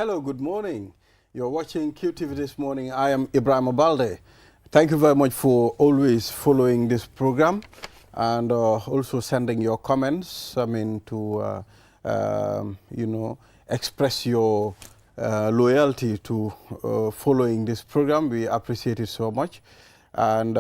Hello, good morning. You're watching QTV this morning. I am Ibrahim Abalde. Thank you very much for always following this program and also sending your comments. To express your loyalty to following this program. We appreciate it so much. And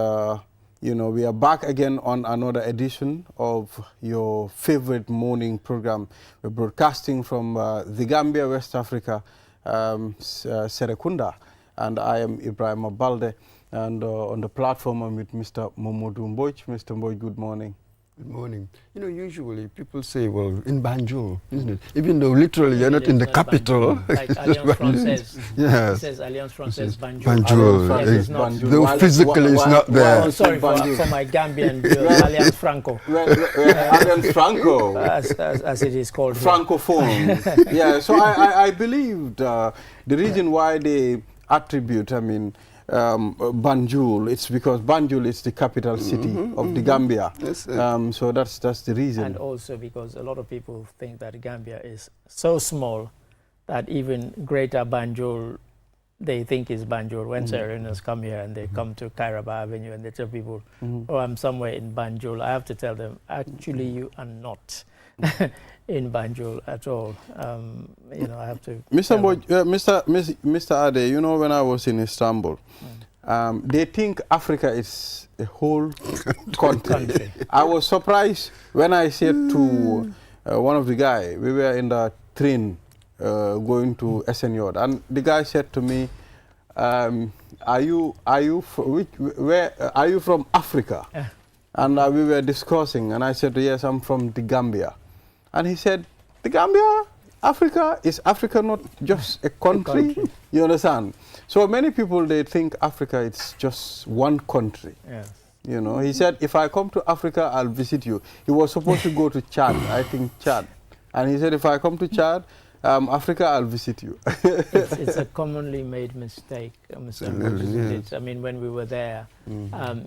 we are back again on another edition of your favorite morning program. We're broadcasting from the Gambia, West Africa, Serekunda. And I am Ibrahim Abalde. And on the platform, I'm with Mr. Momodu Mboj. Mr. Mboj, good morning. Good morning. You know, usually people say, well, in Banjul, isn't it? Even though literally you're not in the capital. Like Alliance Française. Yes. It says Alliance Française Banjul. Banjul. Yes, it's not. Though physically it's not there. Oh, sorry for my Gambian Alliance Franco. Alliance Franco. As it is called. Francophone. Yeah, so I believed the reason why they attribute, Banjul, it's because Banjul is the capital city of the Gambia. Yes, so that's the reason. And also because a lot of people think that Gambia is so small that even Greater Banjul, they think is Banjul. When Sereners come here and they come to Kairaba Avenue and they tell people, oh, I'm somewhere in Banjul, I have to tell them, actually you are not in Banjul at all. I have to. Mr. Ade, when I was in Istanbul, they think Africa is a whole country. I was surprised when I said to one of the guys, we were in the train going to Esenyord, and the guy said to me, are you from Africa? And we were discussing, and I said, yes, I'm from the Gambia. And he said, the Gambia, Africa, is Africa not just a country? You understand? So many people, they think Africa is just one country. Yes. He said, if I come to Africa, I'll visit you. He was supposed to go to Chad, I think Chad. And he said, if I come to Chad, Africa, I'll visit you. It's a commonly made mistake, Mr. Yes. I mean, when we were there,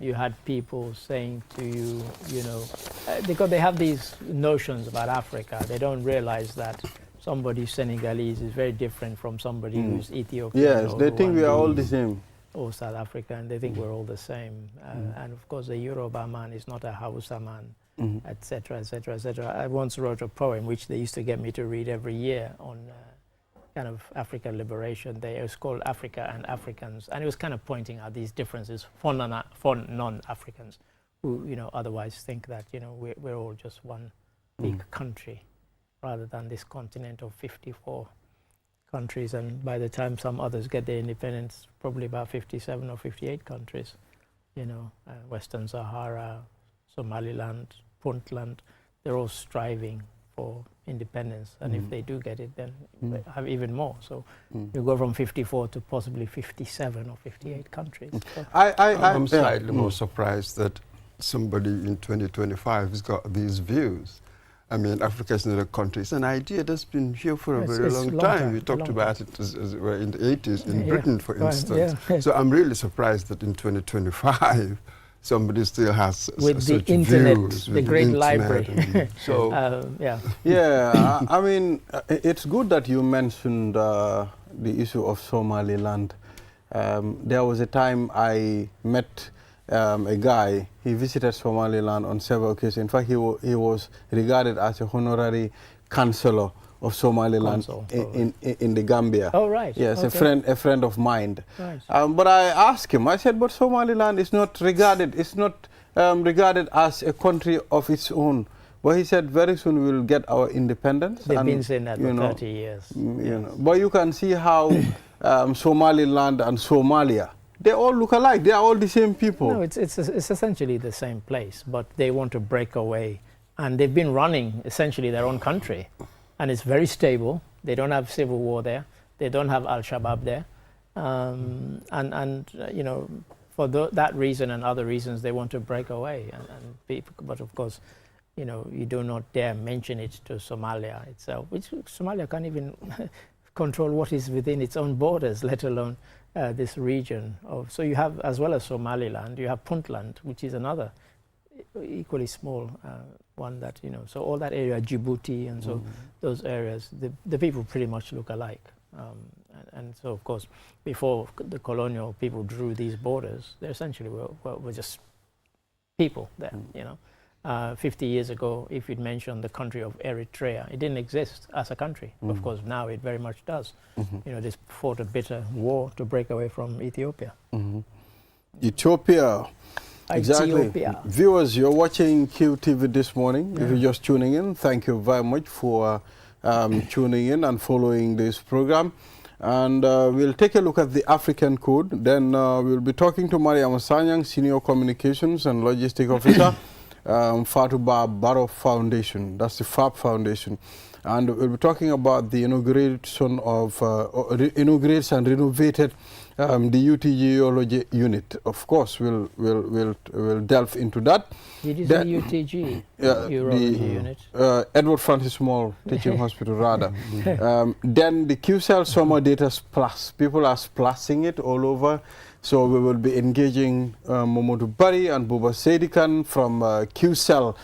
you had people saying to you, because they have these notions about Africa, they don't realize that somebody Senegalese is very different from somebody who's Ethiopian. Yes, they think we are all the same. Or South Africa, and they think we're all the same. And of course, a Yoruba man is not a Hausa man. Etc., etc., etc. I once wrote a poem which they used to get me to read every year on kind of African liberation. It was called Africa and Africans, and it was kind of pointing out these differences for non-Africans who, otherwise think that, we're all just one big country rather than this continent of 54 countries. And by the time some others get their independence, probably about 57 or 58 countries, Western Sahara, Somaliland, Puntland, they're all striving for independence. And if they do get it, then they have even more. So you go from 54 to possibly 57 or 58 countries. So I'm slightly more surprised that somebody in 2025 has got these views. I mean, Africa is not a country. It's an idea that's been here for a very long time. We talked about it as well in the 80s in Britain, for instance. So I'm really surprised that in 2025, somebody still has with such the internet, views, the great library. So it's good that you mentioned the issue of Somaliland. There was a time I met a guy. He visited Somaliland on several occasions. In fact, he was regarded as a honorary councillor of Somaliland in the Gambia. Oh, right. Yes, okay. a friend of mine. Right. But I asked him, I said, but Somaliland is not regarded, regarded as a country of its own. But he said, very soon we will get our independence. They've been saying that for 30 years. But you can see how Somaliland and Somalia, they all look alike. They are all the same people. No, it's essentially the same place, but they want to break away. And they've been running essentially their own country. And it's very stable. They don't have civil war there. They don't have Al-Shabaab there. For that reason and other reasons, they want to break away. But of course, you do not dare mention it to Somalia itself, which Somalia can't even control what is within its own borders, let alone this region. So you have, as well as Somaliland, you have Puntland, which is another equally small one that, so all that area, Djibouti, and so those areas, the people pretty much look alike. And so, of course, before the colonial people drew these borders, they essentially were just people there, you know. 50 years ago, if you'd mentioned the country of Eritrea, it didn't exist as a country. Of course, now it very much does. You know, they fought a bitter war to break away from Ethiopia. Ethiopia. Exactly. Ethiopia. Viewers, you're watching QTV this morning. If you're just tuning in, thank you very much for tuning in and following this program. And we'll take a look at the African code. Then we'll be talking to Mariam Sanyang, Senior Communications and Logistic Officer, FABB Barrow Foundation. That's the FABB Foundation. And we'll be talking about the inauguration of, inaugurates and renovated the UTG Urology unit. Of course, we'll delve into that. Did you say UTG? Urology unit? Edward Francis Small Teaching Hospital, rather. Then the QCell Summer Data Splash. People are splashing it all over. So we will be engaging Momodu Bari and Buba Sedikan from QCell.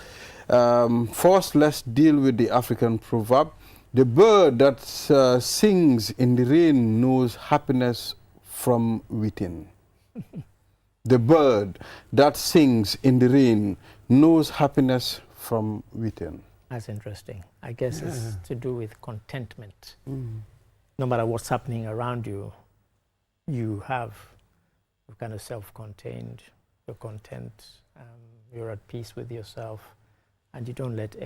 First, let's deal with the African proverb. The bird that sings in the rain knows happiness from within. The bird that sings in the rain knows happiness from within. That's interesting. I guess it's to do with contentment. No matter what's happening around you, you're kind of self-contained, you're content, you're at peace with yourself, and you don't let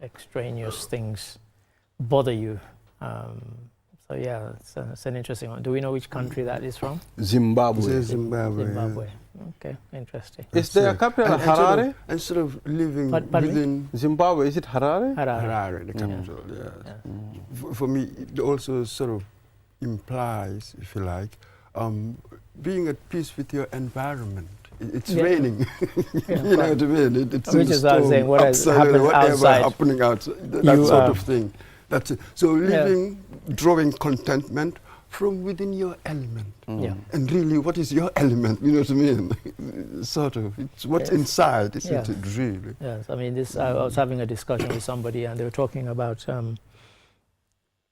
extraneous things bother you. So yeah, it's an interesting one. Do we know which country that is from? Zimbabwe. Zimbabwe. Okay, interesting. Is there a capital Harare? Instead of living within Zimbabwe, is it Harare? Harare, the capital, yes. For me, it also sort of implies, if you like, being at peace with your environment. It's raining. You know what I mean? It's which is what I'm saying, what happens outside. Happening outside, that sort of thing. That's it. So living, drawing contentment from within your element. And really, what is your element? You know what I mean? Sort of. It's what's inside, isn't it, really? Yes, I mean, I was having a discussion with somebody, and they were talking about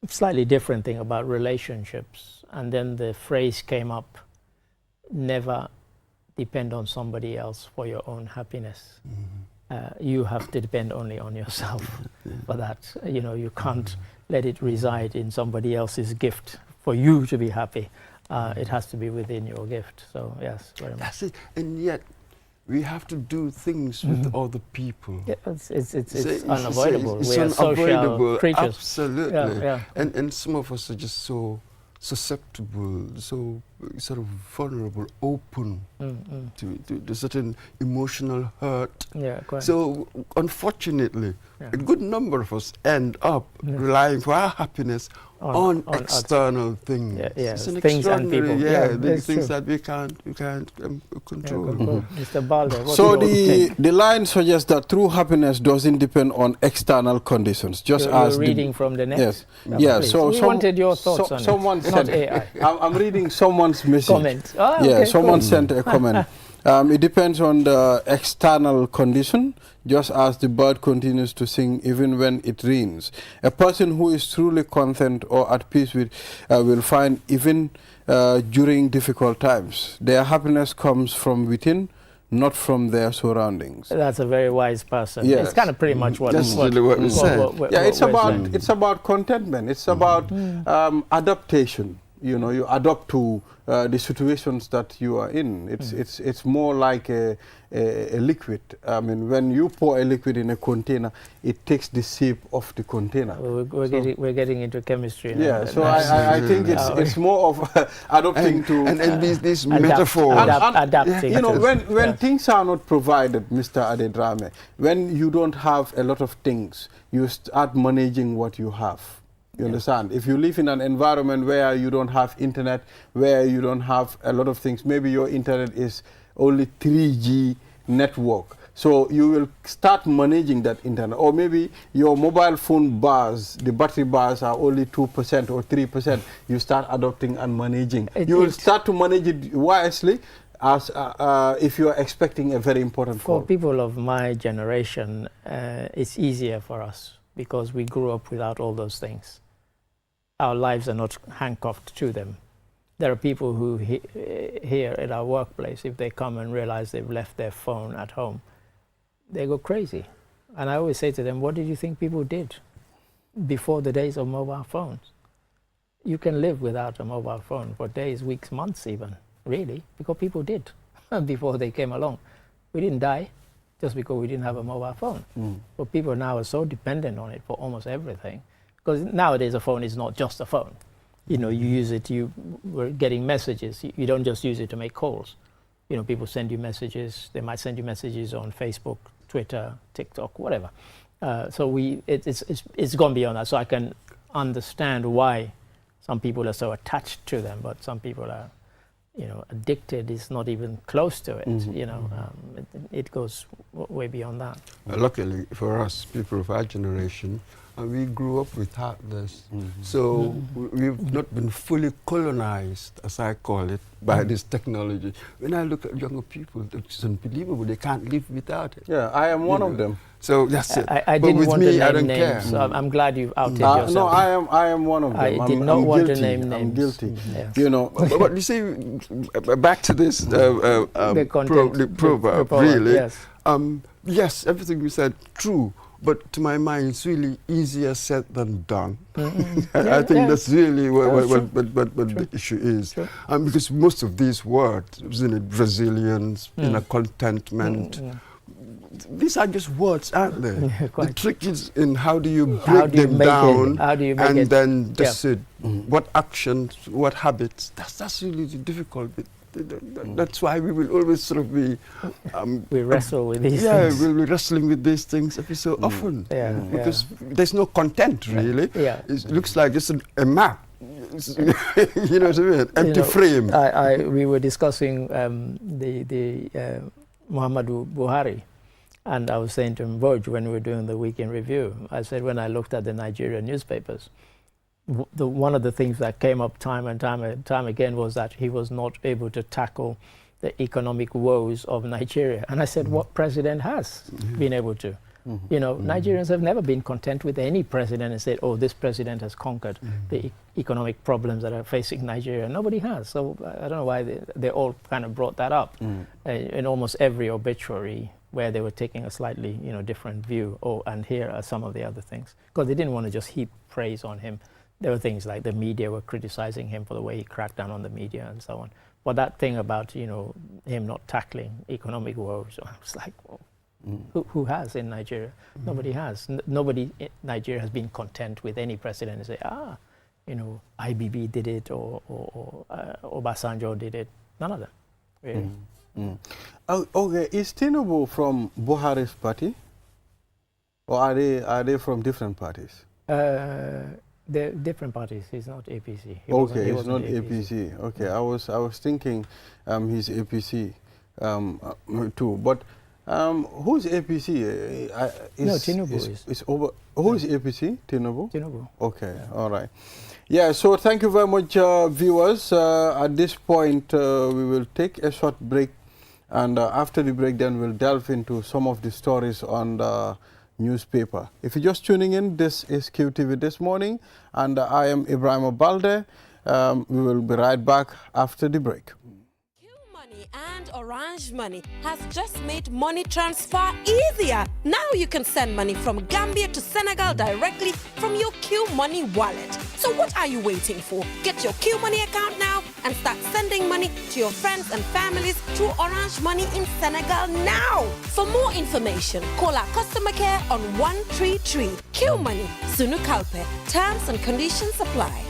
slightly different thing about relationships. And then the phrase came up, never depend on somebody else for your own happiness. You have to depend only on yourself for that. You know, you can't let it reside in somebody else's gift for you to be happy. It has to be within your gift. So yes, very much. That's it. And yet, we have to do things with other people. Yeah, it's unavoidable. It's we are social creatures. Absolutely. And some of us are just so susceptible, so sort of vulnerable, open to certain emotional hurt. So unfortunately, a good number of us end up relying for our happiness on external things. It's an things and people. Things that we can't control. Mr. Balde, so the line suggests that true happiness doesn't depend on external conditions. Just as reading from the net. Yes. So we wanted your thoughts on someone it. Not AI. I'm reading someone's message. Comment. Okay, someone sent a comment. It depends on the external condition, just as the bird continues to sing even when it rains. A person who is truly content or at peace with will find even during difficult times, their happiness comes from within, not from their surroundings. That's a very wise person. Yes. It's kind of pretty much what we said. It's about contentment. It's about adaptation. You know, you adapt to the situations that you are in. It's more like a liquid. I mean, when you pour a liquid in a container, it takes the shape of the container. We're getting into chemistry now. Yeah, so I think it's more of adapting to... And these metaphors. Adapting. You know, when things are not provided, Mr. Adedrame, when you don't have a lot of things, you start managing what you have. You understand? If you live in an environment where you don't have internet, where you don't have a lot of things, maybe your internet is only 3G network. So you will start managing that internet. Or maybe your mobile phone bars, the battery bars are only 2% or 3%. You start adopting and managing. You will start to manage it wisely as if you are expecting a very important call. For people of my generation, it's easier for us because we grew up without all those things. our lives are not handcuffed to them. There are people who here at our workplace, if they come and realize they've left their phone at home, they go crazy. And I always say to them, what did you think people did before the days of mobile phones? You can live without a mobile phone for days, weeks, months even, really, because people did before they came along. We didn't die just because we didn't have a mobile phone. But people now are so dependent on it for almost everything. Because nowadays a phone is not just a phone. You know, you use it, we're getting messages. You don't just use it to make calls. You know, people send you messages. They might send you messages on Facebook, Twitter, TikTok, whatever. So it's gone beyond that. So I can understand why some people are so attached to them, but some people are, you know, addicted is not even close to it. You know, it goes way beyond that. Luckily for us, people of our generation, we grew up with this. So we've not been fully colonized, as I call it, by this technology. When I look at younger people, it's unbelievable. They can't live without it. Yeah, I am one of them. So that's it. I but didn't with want me, to name I don't names. care. So I'm glad you've outed yourself. No, I am one of them. I did not want to name names. I'm guilty. Yes. You know. But you see, back to this the proverb, proverb, really. Yes. Yes, everything you said, true. But to my mind, it's really easier said than done. I think that's really what the issue is. Because most of these words, resilience, inner contentment, these are just words, aren't they? The trick is in how do you break them down and then just what actions, what habits. That's really the difficult bit. That's why we will always sort of be... we wrestle with these things. Yeah, we'll be wrestling with these things every so often. Because there's no content, really. It looks like it's a map. You know what I mean? Empty frame. We were discussing the Muhammadu Buhari. And I was saying to him, Voj, when we were doing the weekend review, I said, when I looked at the Nigerian newspapers, one of the things that came up time and time again was that he was not able to tackle the economic woes of Nigeria. And I said, what president has been able to? You know, Nigerians have never been content with any president and said, oh, this president has conquered the economic problems that are facing Nigeria. Nobody has. So I don't know why they all kind of brought that up in almost every obituary where they were taking a slightly, you know, different view. Oh, and here are some of the other things. Because they didn't want to just heap praise on him. There were things like the media were criticizing him for the way he cracked down on the media and so on. But that thing about, you know, him not tackling economic woes, I was like, well, who has in Nigeria? Nobody has. Nobody in Nigeria has been content with any president and say, you know, IBB did it or Obasanjo did it. None of them, really. Okay, is Tinubu from Buhari's party? Or are they from different parties? They're different parties. He's not APC. He wasn't not APC. Okay, I was thinking he's APC too. But who's APC? No, Tinubu is over. Who is APC? Tinubu? Tinubu. Okay, all right. Yeah, so thank you very much, viewers. At this point, we will take a short break. And after the break, then we'll delve into some of the stories on the newspaper. If you're just tuning in, this is QTV This Morning, and I am Ibrahim Balde. We will be right back after the break. Money and Orange Money has just made money transfer easier. Now you can send money from Gambia to Senegal directly from your Q Money wallet. So what are you waiting for? Get your Q Money account now and start sending money to your friends and families through Orange Money in Senegal now. For more information, call our customer care on 133. Q Money, Sunu Kalpe. Terms and conditions apply.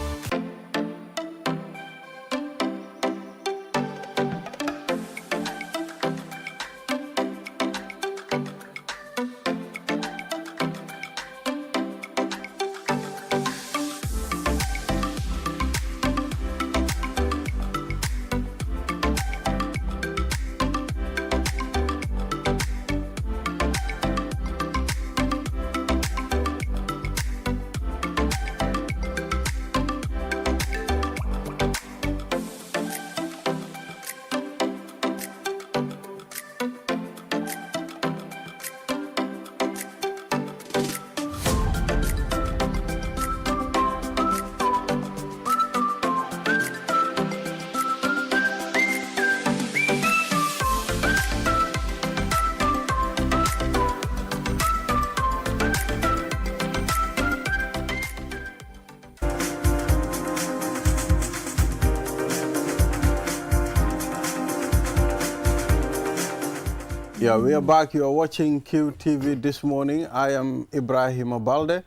Yeah, we are back. You are watching QTV this morning. I am Ibrahim Abalde.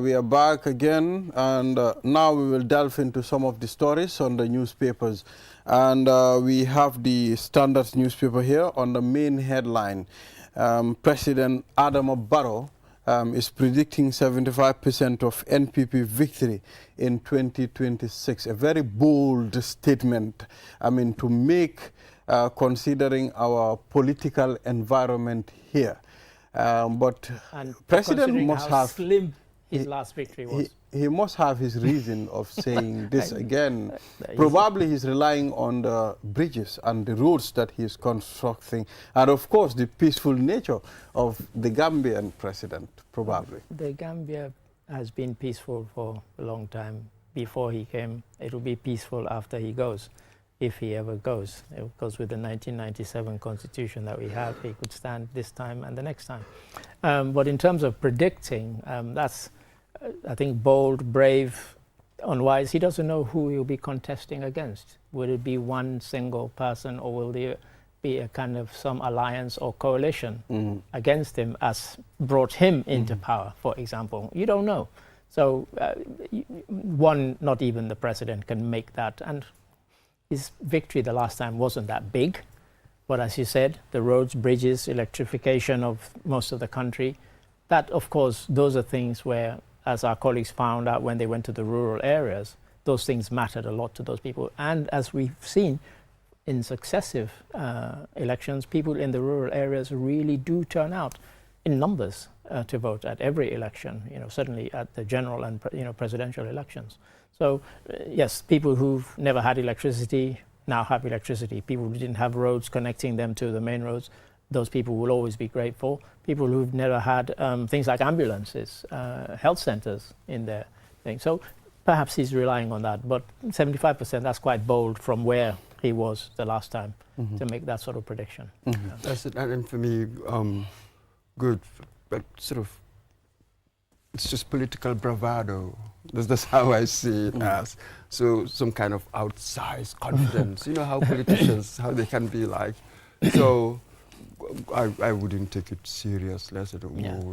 We are back again, and now we will delve into some of the stories on the newspapers. And we have the Standard newspaper here on the main headline. President Adama Barrow is predicting 75% of NPP victory in 2026. A very bold statement, I mean, to make considering our political environment here. But and President must have slim his last victory was. He must have his reason of saying this again. Probably he's relying on the bridges and the roads that he's constructing, and of course the peaceful nature of the Gambian president, probably. The Gambia has been peaceful for a long time. Before he came, it will be peaceful after he goes, if he ever goes. Because with the 1997 constitution that we have, he could stand this time and the next time. But in terms of predicting, that's, I think, bold, brave, unwise. He doesn't know who he'll be contesting against. Will it be one single person, or will there be a kind of some alliance or coalition against him as brought him into power, for example? You don't know. So one, not even the president can make that. And his victory the last time wasn't that big. But as you said, the roads, bridges, electrification of most of the country, that, of course, those are things where, as our colleagues found out when they went to the rural areas, those things mattered a lot to those people. And as we've seen in successive elections, people in the rural areas really do turn out in numbers to vote at every election, certainly at the general and presidential elections. So yes, people who've never had electricity now have electricity. People who didn't have roads connecting them to the main roads, those people will always be grateful. People who've never had things like ambulances, health centers in their thing. So perhaps he's relying on that, but 75%, that's quite bold from where he was the last time to make that sort of prediction. That's it. And for me, good, but sort of, it's just political bravado. That's how I see it as. So some kind of outsized confidence. You know how politicians, how they can be like. So I wouldn't take it seriously. I said,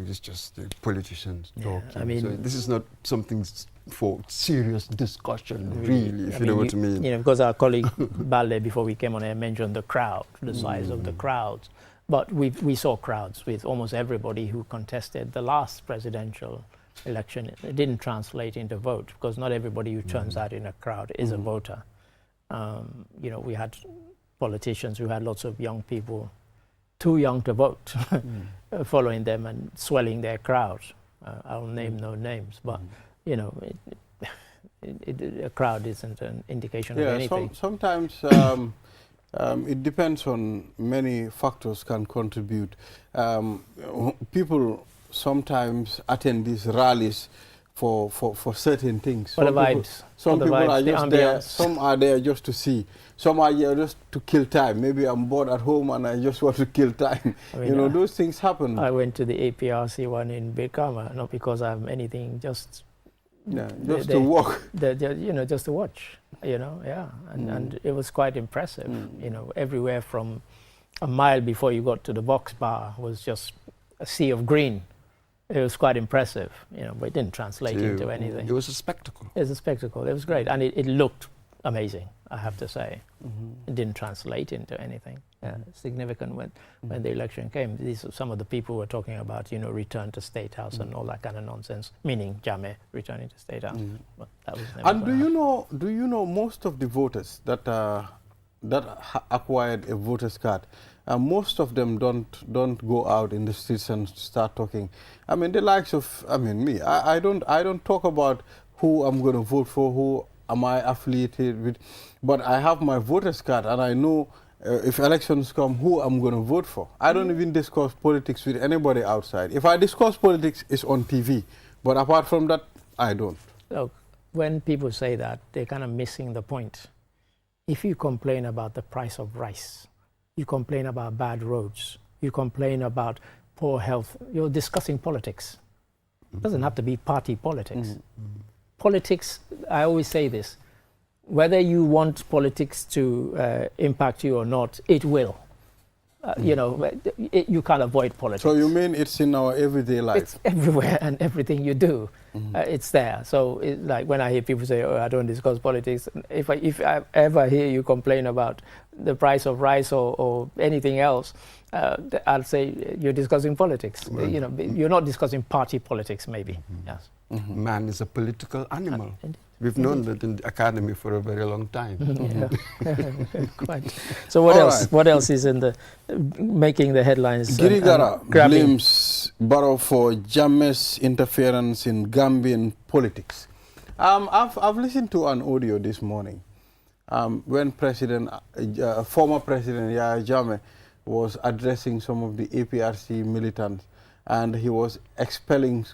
it's just the politicians talking. I mean, so this is not something for serious discussion, really, if you know what I mean. Because our colleague Balde, before we came on air, mentioned the crowd, the size of the crowds. But we saw crowds with almost everybody who contested the last presidential election. It didn't translate into vote, because not everybody who turns out in a crowd is a voter. We had politicians who had lots of young people, too young to vote, following them and swelling their crowd. I'll name no names, but a crowd isn't an indication of anything. Sometimes it depends on many factors can contribute. People sometimes attend these rallies for certain things. For the vibes. Some people are just there, some are there just to see. Some are there just to kill time. Maybe I'm bored at home and I just want to kill time. I mean, those things happen. I went to the APRC one in Birkama, not because I'm anything, just to walk. Just to watch, and it was quite impressive. Everywhere from a mile before you got to the box bar was just a sea of green. It was quite impressive, but it didn't translate into anything. It was a spectacle. It was a spectacle. It was great, and it looked amazing, I have to say. It didn't translate into anything significant when the election came. These are some of the people were talking about, return to State House and all that kind of nonsense, meaning Janneh returning to State House. But that was never. And do you know most of the voters that acquired a voter's card? Most of them don't go out in the streets and start talking. I mean, the likes of me. I don't talk about who I'm going to vote for, who am I affiliated with, but I have my voter's card and I know if elections come, who I'm going to vote for. I don't even discuss politics with anybody outside. If I discuss politics, it's on TV, but apart from that, I don't. Look, when people say that, they're kind of missing the point. If you complain about the price of rice, you complain about bad roads, you complain about poor health, you're discussing politics. It doesn't have to be party politics. Politics, I always say this, whether you want politics to impact you or not, it will. You know, you can't avoid politics. So you mean it's in our everyday life? It's everywhere and everything you do. It's there. So like when I hear people say, "Oh, I don't discuss politics," if I ever hear you complain about the price of rice or anything else, I'll say you're discussing politics. You know, you're not discussing party politics, maybe. Yes. Man is a political animal. We've known that in the academy for a very long time. Quite. So what else? Right. What else is in the making the headlines? Girigara blames Barrow for Jammeh's interference in Gambian politics. I've listened to an audio this morning when former President Yahya Jammeh was addressing some of the APRC militants, and he was expelling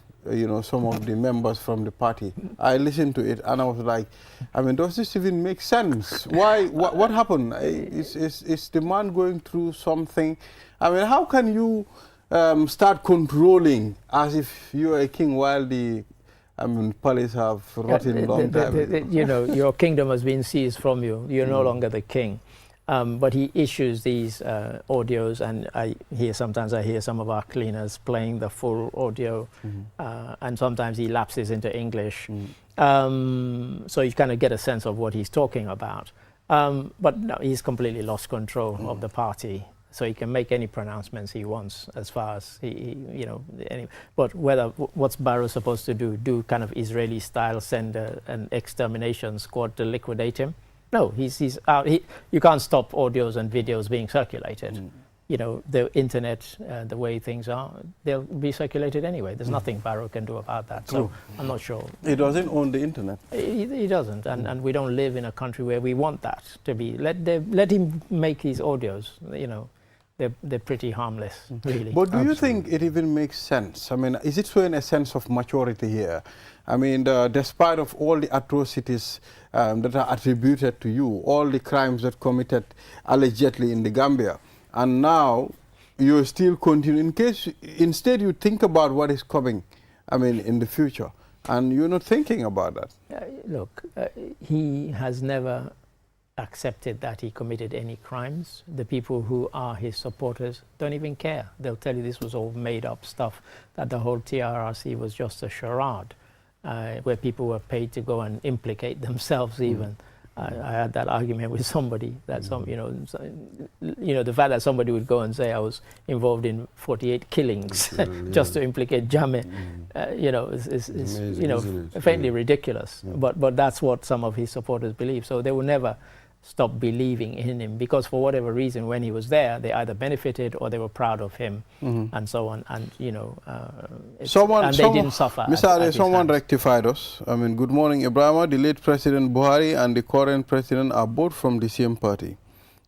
some of the members from the party. I listened to it and I was like, I mean, does this even make sense? Why? What happened? Is the man going through something? I mean, how can you start controlling as if you're a king while the palace have rotted long time? You know, your kingdom has been seized from you. You're no longer the king. But he issues these audios, and sometimes I hear some of our cleaners playing the full audio, and sometimes he lapses into English. So you kind of get a sense of what he's talking about. But no, he's completely lost control of the party, so he can make any pronouncements he wants as far as but what's Barrow supposed to do? Do kind of Israeli style, send an extermination squad to liquidate him? No, he's out. You can't stop audios and videos being circulated. You know, the internet, the way things are, they'll be circulated anyway. There's nothing Barrow can do about that. So I'm not sure. He doesn't own the internet. He doesn't, and we don't live in a country where we want that to be. Let him make these audios. You know, they're pretty harmless, really. But do you think it even makes sense? I mean, is it showing a sense of maturity here? I mean, despite of all the atrocities that are attributed to you, all the crimes that committed allegedly in the Gambia, and now you still continue. Instead you think about what is coming, I mean, in the future, and you're not thinking about that. Look, he has never accepted that he committed any crimes. The people who are his supporters don't even care. They'll tell you this was all made up stuff, that the whole TRRC was just a charade. Where people were paid to go and implicate themselves even. I had that argument with somebody that the fact that somebody would go and say I was involved in 48 killings just to implicate Jammeh, is faintly ridiculous. But that's what some of his supporters believe. So they will never stop believing in him, because for whatever reason, when he was there, they either benefited or they were proud of him, and so on. And they didn't suffer. Mr. Ade, someone rectified us. I mean, good morning, Ibrahima. The late President Buhari and the current president are both from the same party.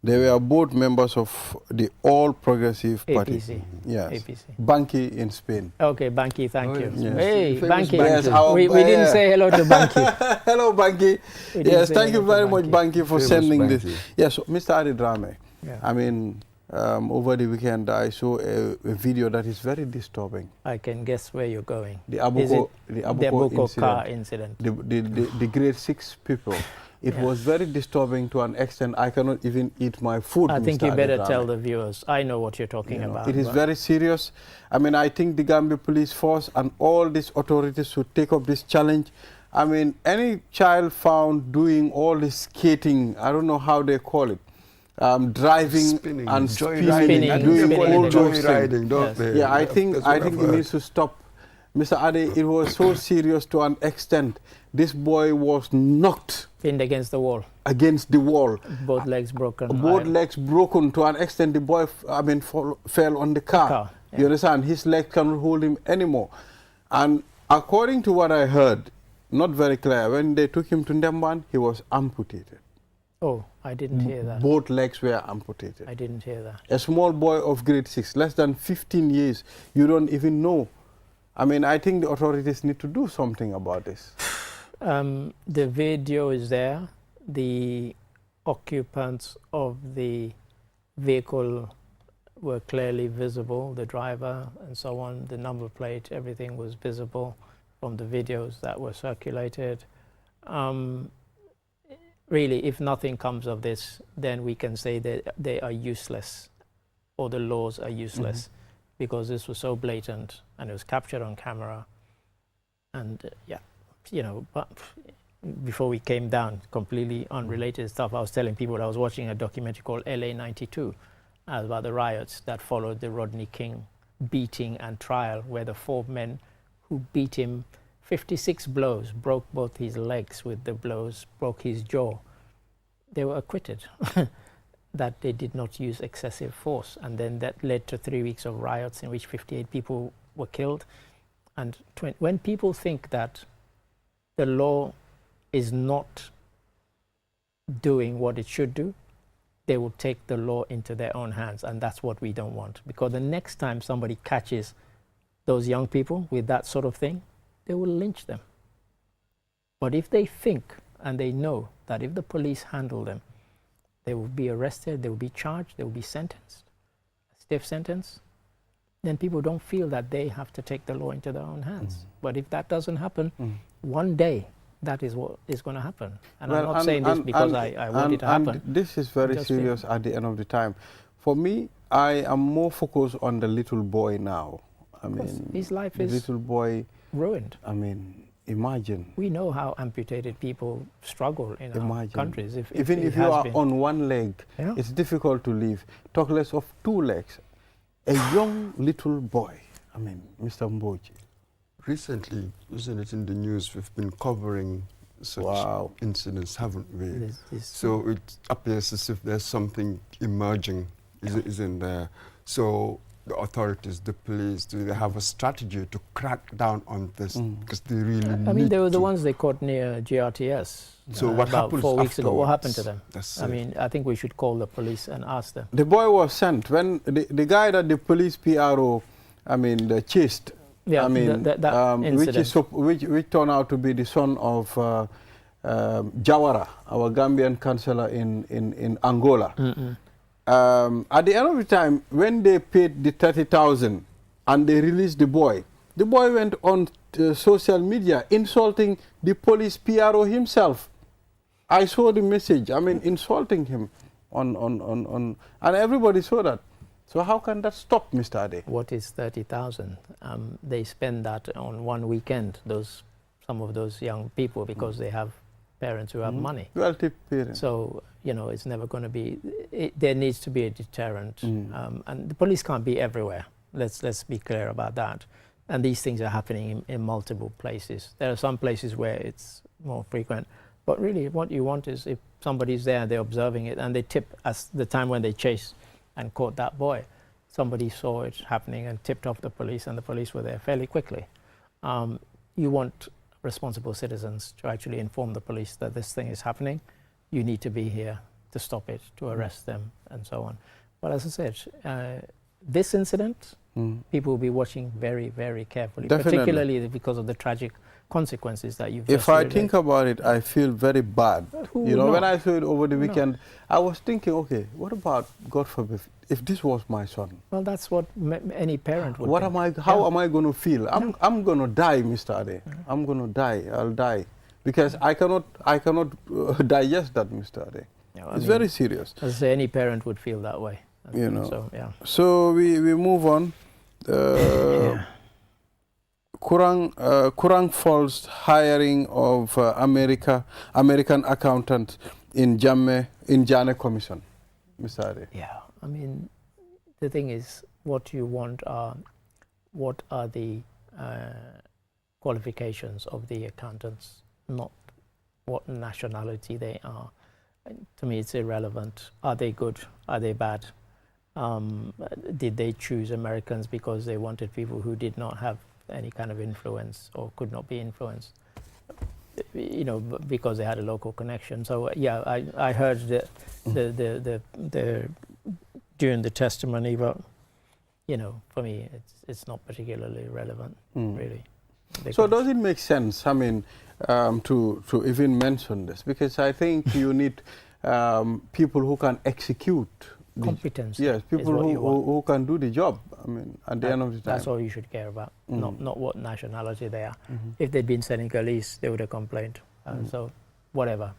They were both members of the All Progressive Party. APC. Yes. APC. Banki in Spain. Okay, Banki, thank you. Yes. Hey, Banki. Yes, we didn't say hello to Banki. Hello, Banki. Yes, thank you very much, Banki, for sending this. Yes, so, Mr. Adi Drame, I mean, over the weekend, I saw a video that is very disturbing. I can guess where you're going. The Abuko car incident. The grade 6 people. It was very disturbing to an extent I cannot even eat my food. I think you better tell the viewers. I know what you're talking about. It is very serious. I mean, I think the Gambia Police Force and all these authorities should take up this challenge. I mean, any child found doing all this skating, I don't know how they call it, driving spinning, and spinning, doing all those riding, things. Yeah, I think it needs to stop. Mr. Ade, it was so serious to an extent. This boy was knocked. Pinned against the wall. Against the wall. Both legs broken. Both legs broken to an extent. The boy, fell on the car. You understand? His leg cannot hold him anymore. And according to what I heard, not very clear, when they took him to Ndemban, he was amputated. Oh, I didn't hear that. Both legs were amputated. I didn't hear that. A small boy of grade 6, less than 15 years, you don't even know. I mean, I think the authorities need to do something about this. The video is there. The occupants of the vehicle were clearly visible, the driver and so on, the number plate, everything was visible from the videos that were circulated. Really, if nothing comes of this, then we can say that they are useless. or the laws are useless, because this was so blatant and it was captured on camera. And yeah, you know, but before we came down, completely unrelated stuff, I was telling people that I was watching a documentary called LA 92 about the riots that followed the Rodney King beating and trial, where the 4 men who beat him 56 blows, broke both his legs with the blows, broke his jaw, they were acquitted. That they did not use excessive force. And then that led to 3 weeks of riots in which 58 people were killed. And when people think that the law is not doing what it should do, they will take the law into their own hands. And that's what we don't want. Because the next time somebody catches those young people with that sort of thing, they will lynch them. But if they think and they know that if the police handle them, they will be arrested, they will be charged, they will be sentenced, a stiff sentence, then people don't feel that they have to take the law into their own hands. But if that doesn't happen, one day that is what is going to happen. And well, I'm not saying this because I want it to happen. And this is very serious at the end of the time. For me, I am more focused on the little boy now. I mean, his life is little boy ruined. I mean, imagine. We know how amputated people struggle in our countries. Even if you are on one leg, it's difficult to live. Talk less of 2 legs. A young little boy, I mean, Mr. Mboji. Recently, isn't it in the news, we've been covering such incidents, haven't we? So it appears as if there's something emerging, isn't there? So the authorities, the police, do they have a strategy to crack down on this? Because they really need I mean, they were the ones they caught near GRTS. So what about happened 4 weeks ago? What happened to them? That's I mean, I think we should call the police and ask them. The boy was sent when the guy that the police PRO, I mean, chased. Yeah, I mean, which turned out to be the son of Jawara, our Gambian councillor in Angola. At the end of the time, when they paid the 30,000 and they released the boy went on social media insulting the police PRO himself. I saw the message, I mean, insulting him and everybody saw that. So how can that stop, Mr. Ade? What is 30,000? They spend that on one weekend, some of those young people, because they have parents who have money. Wealthy parents. So, you know, it's never going to be, there needs to be a deterrent. And the police can't be everywhere. Let's be clear about that. And these things are happening in multiple places. There are some places where it's more frequent. But really, what you want is if somebody's there, they're observing it, and they tip, as the time when they chased and caught that boy, somebody saw it happening and tipped off the police, and the police were there fairly quickly. You want responsible citizens to actually inform the police that this thing is happening. You need to be here to stop it, to arrest them, and so on. But as I said, this incident, people will be watching very, very carefully, particularly because of the tragic consequences that you've just related. Think about it, I feel very bad. You know, when I saw it over the weekend, I was thinking, okay, what about, God forbid, if this was my son? Well, that's what any parent would think. How am I going to feel? I'm going to die, Mr. Ade. I'm going to die. I'll die. Because I cannot digest that, Mr. Ade. It's very serious. As I say, any parent would feel that way. You know. So, yeah. So we move on. Kurang Falls hiring of American accountant in Janneh Commission, Mr. Ade. Yeah, I mean, the thing is, what you want are, what are the qualifications of the accountants, not what nationality they are. To me, it's irrelevant. Are they good? Are they bad? Did they choose Americans because they wanted people who did not have any kind of influence or could not be influenced, you know, because they had a local connection? So yeah, I heard the during the testimony, but you know, for me, it's not particularly relevant, really. So does it make sense, I mean, to even mention this? Because I think you need people who can execute. Competence. Yes, people who can do the job. I mean, at the end of the time. That's all you should care about, not what nationality they are. If they'd been Senegalese, they would have complained. So, whatever.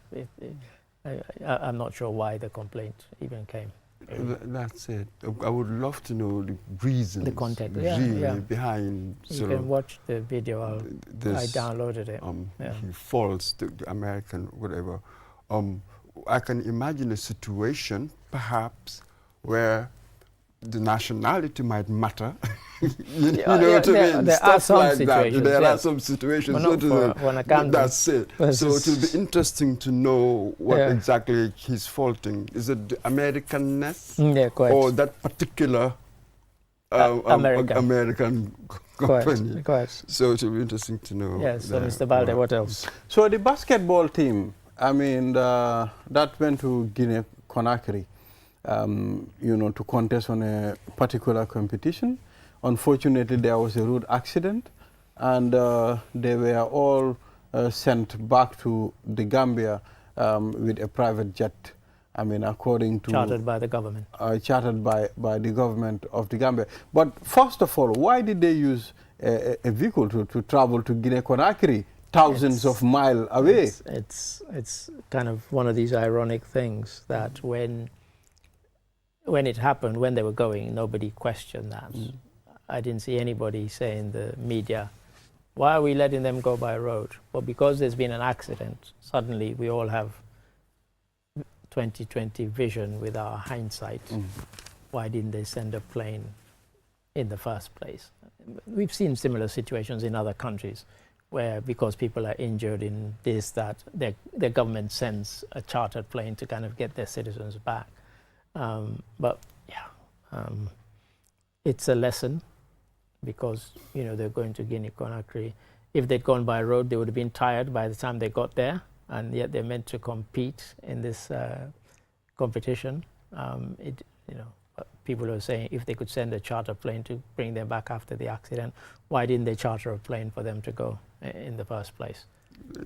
I'm not sure why the complaint even came. That's it. I would love to know the reasons, the context, behind. You can watch the video. I downloaded it. He falls to the American whatever. I can imagine a situation, perhaps, where the nationality might matter. you know what I mean? There are some like situations. That. There are some situations. That's it. So it will be interesting to know what exactly he's faulting. Is it the Americanness or that particular American company? Quite. So it will be interesting to know. Yes. So Mr. Balde, what else? So the basketball team, I mean, that went to Guinea-Conakry. To contest on a particular competition. Unfortunately, there was a road accident, and they were all sent back to the Gambia with a private jet. I mean, according to... Chartered by the government. Chartered by the government of the Gambia. But first of all, why did they use a vehicle to travel to Guinea-Conakry, thousands of miles away? It's kind of one of these ironic things that when it happened, when they were going, nobody questioned that. I didn't see anybody say in the media, why are we letting them go by road? Well, because there's been an accident, suddenly we all have 20/20 vision with our hindsight. Why didn't they send a plane in the first place? We've seen similar situations in other countries where, because people are injured in this, that their government sends a chartered plane to kind of get their citizens back. It's a lesson, because they're going to Guinea-Conakry. If they'd gone by road, they would have been tired by the time they got there, and yet they're meant to compete in this competition. People are saying if they could send a charter plane to bring them back after the accident, why didn't they charter a plane for them to go in the first place?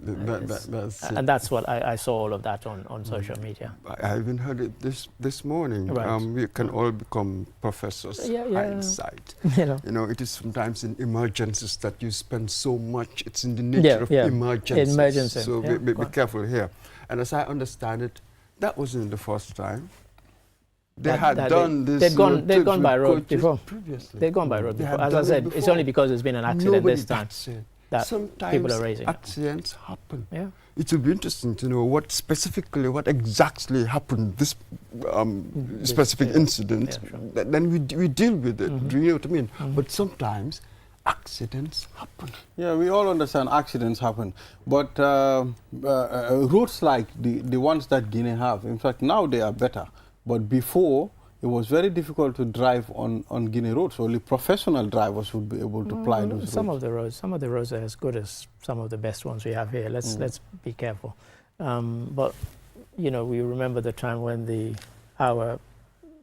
And that's what I saw all of that on social media. I even heard it this morning. Right. We can all become professors. Hindsight. It is sometimes in emergencies that you spend so much. It's in the nature of emergencies. So be careful here. And as I understand it, that wasn't the first time. They had done this. They'd gone by road before. Previously. They'd gone by road before. As I said, it's only because there's been an accident this time that sometimes people are raising accidents happen. Yeah. It will be interesting to know what exactly happened, this specific incident. Then we deal with it. Do you know what I mean? But sometimes accidents happen. Yeah, we all understand accidents happen. But roads like the ones that Guinea have, in fact, now they are better. But before, it was very difficult to drive on Guinea roads. Only professional drivers would be able to ply those roads. Some of the roads are as good as some of the best ones we have here. Let's be careful. But we remember the time when our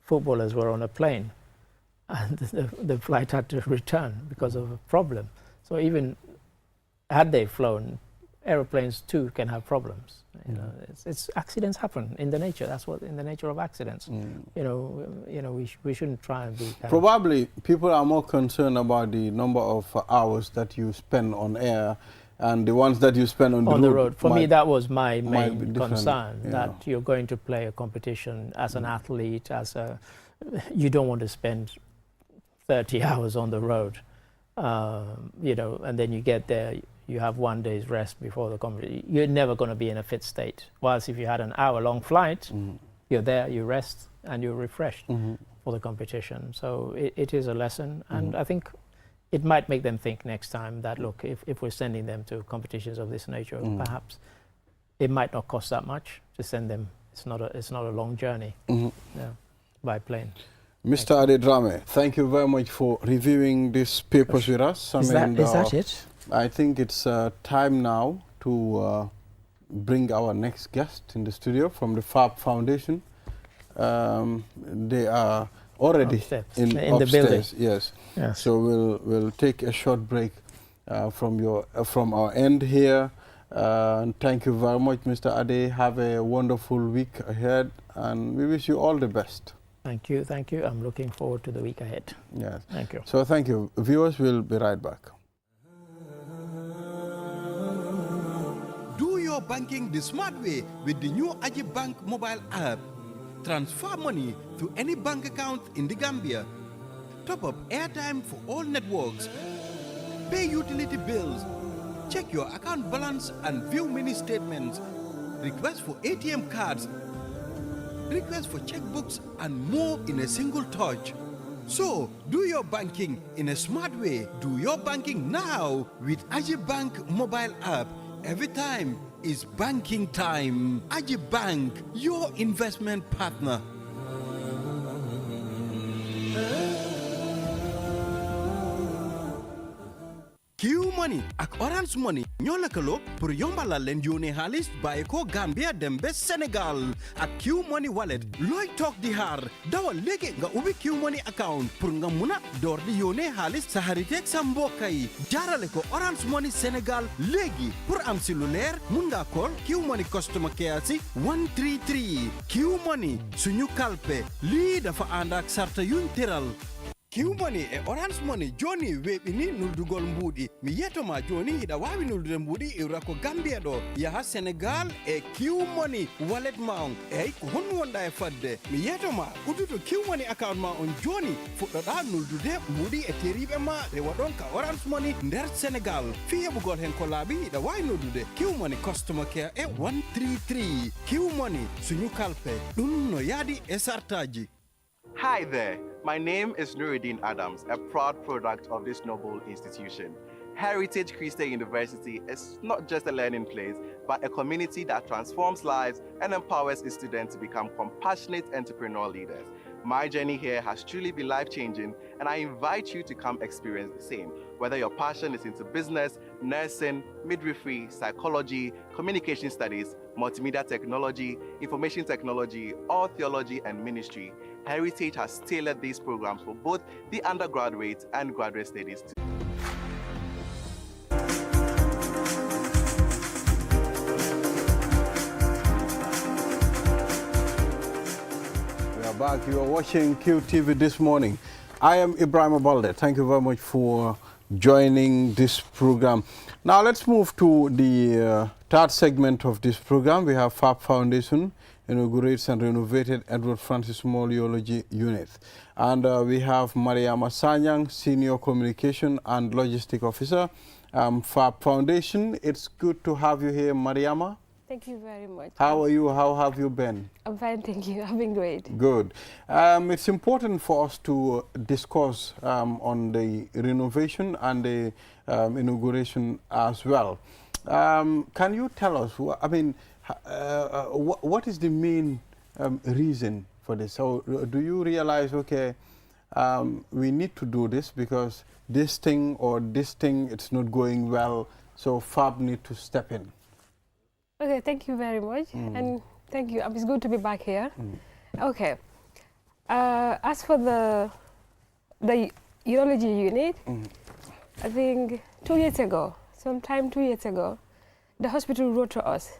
footballers were on a plane, and the flight had to return because of a problem. So even had they flown, aeroplanes too can have problems. It's accidents happen in the nature. That's what in the nature of accidents. We shouldn't try and be. Probably people are more concerned about the number of hours that you spend on air, and the ones that you spend on the road. For me, that was my main concern. That you're going to play a competition as an athlete, you don't want to spend 30 hours on the road, and then you get there. You have 1 day's rest before the competition. You're never going to be in a fit state. Whilst if you had an hour-long flight, you're there, you rest, and you're refreshed for the competition. So it is a lesson, and I think it might make them think next time that, look, if we're sending them to competitions of this nature, perhaps it might not cost that much to send them. It's not a long journey by plane. Mr. Adedrame, thank you very much for reviewing these papers with us. Is that it? I think it's time now to bring our next guest in the studio from the FABB Foundation. They are already in the building. Yes. So we'll take a short break from our end here. Thank you very much, Mr. Ade. Have a wonderful week ahead, and we wish you all the best. Thank you. I'm looking forward to the week ahead. Yes. Thank you. So thank you. Viewers, we'll be right back. Do your banking the smart way with the new Aji Bank mobile app. transfer money to any bank account in the Gambia, top up airtime for all networks, pay utility bills, check your account balance and view mini statements, request for ATM cards, request for checkbooks, and more in a single touch. So, do your banking in a smart way. Do your banking now with Aji Bank mobile app. Every time is banking time. Aji Bank, your investment partner. Q Money ak Orange Money ñoo lëkkaloo pour yombalal leen yónnee xaalis bàyyi ko Gambia dem ba Sénégal ak Q Money wallet looy toog di xaar dawal léegi nga ubbi Q Money account pour nga mun a door di yónnee xaalis sa xariteeg sa mbokk yi jaarale ko Orange Money Sénégal léegi pour am si lu leer mun nga call Q Money customer care si 133 Q Money suñu kalpe lii dafa ànd ak sarta yuñ tëral. Q Money e Orange Money joni weɓini nuldugol mbuuɗi mi yetoma joni hiɗa wawi nuldude mbuuɗi iwra ko Gambia ɗo yaha Sénégal e Q Money wallet ma on eyyi ko honno wonɗa e fadde mi yetoma udduto Q Money account ma on joni fuɗɗoɗa nuldude mbuuɗi e teriɓe ma rewa ɗon ka Orange Money nder Sénégal fi heɓugol hen ko laaɓi hiɗa wawi noddude Q Money customer care e 133 Q Money suñu kalpe ɗum no yaadi e sartaji. Hi there, my name is Nuruddin Adams, a proud product of this noble institution. Heritage Christian University is not just a learning place, but a community that transforms lives and empowers its students to become compassionate entrepreneurial leaders. My journey here has truly been life-changing, and I invite you to come experience the same. Whether your passion is into business, nursing, midwifery, psychology, communication studies, multimedia technology, information technology, or theology and ministry, Heritage has tailored these programs for both the undergraduate and graduate studies. We are back. You are watching QTV this morning. I am Ibrahim Abalde. Thank you very much for joining this program. Now let's move to the third segment of this program. We have FABB Foundation inaugurates and renovated Edward Francis Small Urology Unit. And we have Mariama Sanyang, Senior Communication and Logistic Officer, FABB Foundation. It's good to have you here, Mariama. Thank you very much. How are you? How have you been? I'm fine, thank you. I've been great. Good. It's important for us to discuss on the renovation and the inauguration as well. Can you tell us, I mean, what is the main reason for this? So do you realize, okay, we need to do this because this thing or this thing, it's not going well, so FABB need to step in? Okay, thank you very much. And thank you. It's good to be back here. Okay. As for the urology unit, I think 2 years ago, sometime 2 years ago, the hospital wrote to us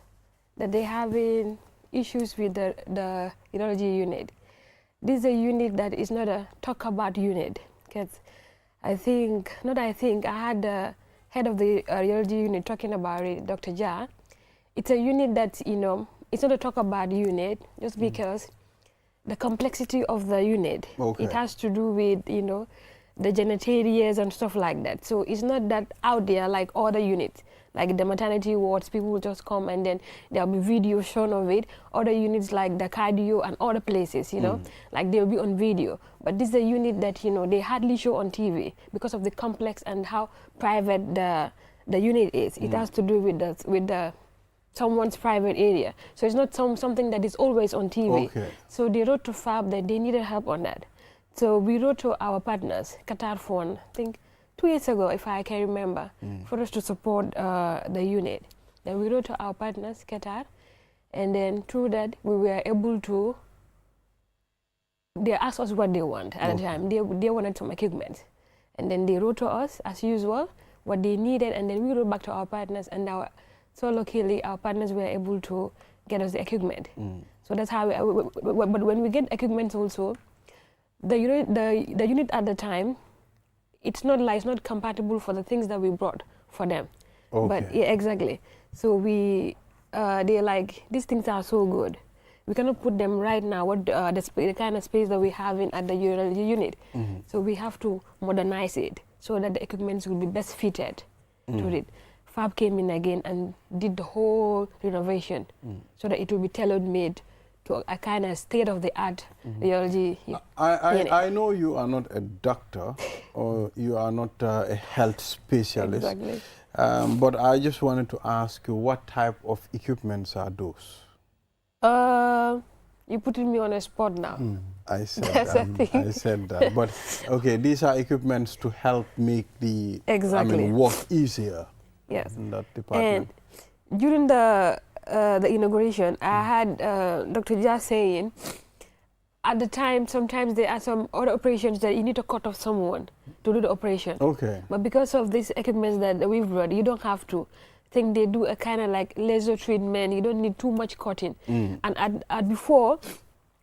that they having issues with the urology unit. This is a unit that is not a talk about unit. Because I had the head of the urology unit talking about it, Dr. Janneh. It's a unit that, you know, it's not a talk about unit just because the complexity of the unit. Okay. It has to do with, you know, the genitalias and stuff like that. So it's not that out there like other units. Like the maternity wards, people will just come and then there'll be video shown of it. Other units like the cardio and other places, you know, like they'll be on video. But this is a unit that, you know, they hardly show on TV because of the complex and how private the unit is. It has to do with the someone's private area. So it's not something that is always on TV. Okay. So they wrote to FABB that they needed help on that. So we wrote to our partners, Qatar Phone, I think 2 years ago, if I can remember, for us to support the unit. Then we wrote to our partners, Qatar, and then through that, we were able to, they asked us what they want at the time. They wanted some equipment. And then they wrote to us, as usual, what they needed, and then we wrote back to our partners, and so luckily, our partners were able to get us the equipment. So that's how, but when we get equipment also, the unit at the time, it's not compatible for the things that we brought for them. Okay. But yeah, exactly. So they're like, these things are so good. we cannot put them right now, the kind of space that we have at the urology unit. So we have to modernize it so that the equipment will be best fitted to it. FABB came in again and did the whole renovation so that it will be tailor-made to a kind of state-of-the-art urology unit. I know you are not a doctor or you are not a health specialist. Exactly. But I just wanted to ask you, what type of equipments are those? You're putting me on a spot now. I said That's that. the thing. I said that. But okay, these are equipments to help make the work easier. Yes. In that department. And during the inauguration, I had Dr. Jah saying, at the time, sometimes there are some other operations that you need to cut off someone to do the operation. Okay. But because of these equipments that we've brought, you don't have to. I think they do a kind of like laser treatment. You don't need too much cutting. And before,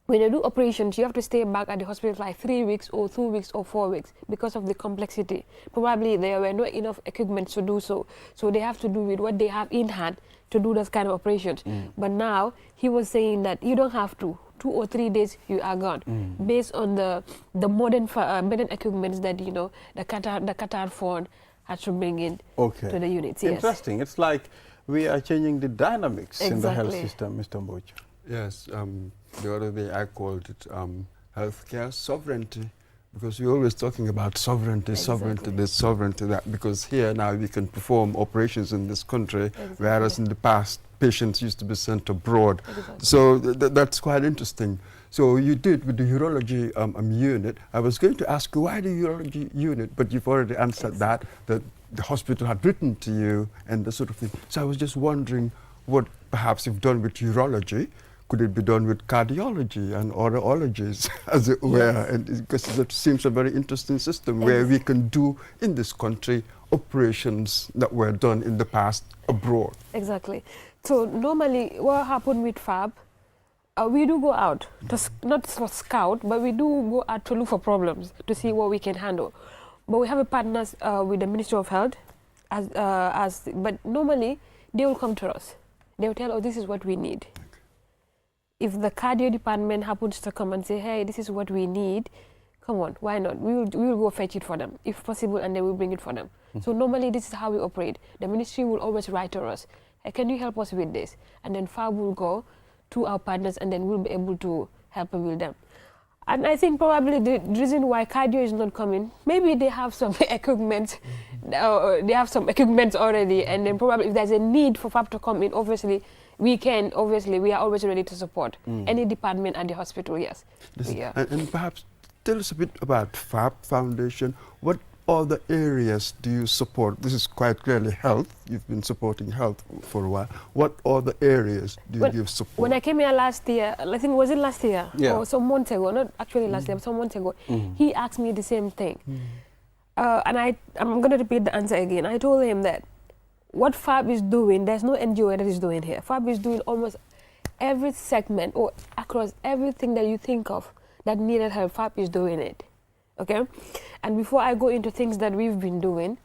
when you do operations, you have to stay back at the hospital for like 3 weeks or 2 weeks or 4 weeks because of the complexity. Probably there were not enough equipment to do so. So they have to do with what they have in hand to do those kind of operations. But now he was saying that you don't have to. 2 or 3 days you are gone, based on the modern equipments that the Qatar fund has to bring in to the units. Yes. Interesting. It's like we are changing the dynamics in the health system, Mr. Mboch. Yes. The other day I called it healthcare sovereignty, because we're always talking about sovereignty, sovereignty, this, sovereignty, that, because here now we can perform operations in this country, whereas in the past patients used to be sent abroad. So that's quite interesting. So you did with the urology unit. I was going to ask you why the urology unit, but you've already answered that the hospital had written to you and the sort of thing. So I was just wondering what perhaps you've done with urology. Could it be done with cardiology and urologies, as it were? And because it seems a very interesting system where we can do in this country operations that were done in the past abroad. Exactly. So normally what happened with FABB, we do go out, not for scout, but we do go out to look for problems, to see what we can handle. But we have a partners with the Ministry of Health, but normally they will come to us. They will tell us, this is what we need. If the cardio department happens to come and say, hey, this is what we need, come on, why not? We will go fetch it for them, if possible, and then we'll bring it for them. So normally this is how we operate. The ministry will always write to us, hey, can you help us with this? And then FABB will go to our partners, and then we'll be able to help with them. And I think probably the reason why cardio is not coming, maybe they have some equipment, they have some equipment already, and then probably if there's a need for FABB to come in, obviously, we are always ready to support any department at the hospital, yes. And perhaps tell us a bit about FABB Foundation. What other areas do you support? This is quite clearly health. You've been supporting health for a while. What other areas do you give support? When I came here last year, I think, was it last year? Yeah. Or some months ago, not actually last year, but some months ago, he asked me the same thing. And I'm going to repeat the answer again. I told him that what FABB is doing, there's no NGO that is doing here. FABB is doing almost every segment or across everything that you think of that needed help. FABB is doing it, okay? And before I go into things that we've been doing,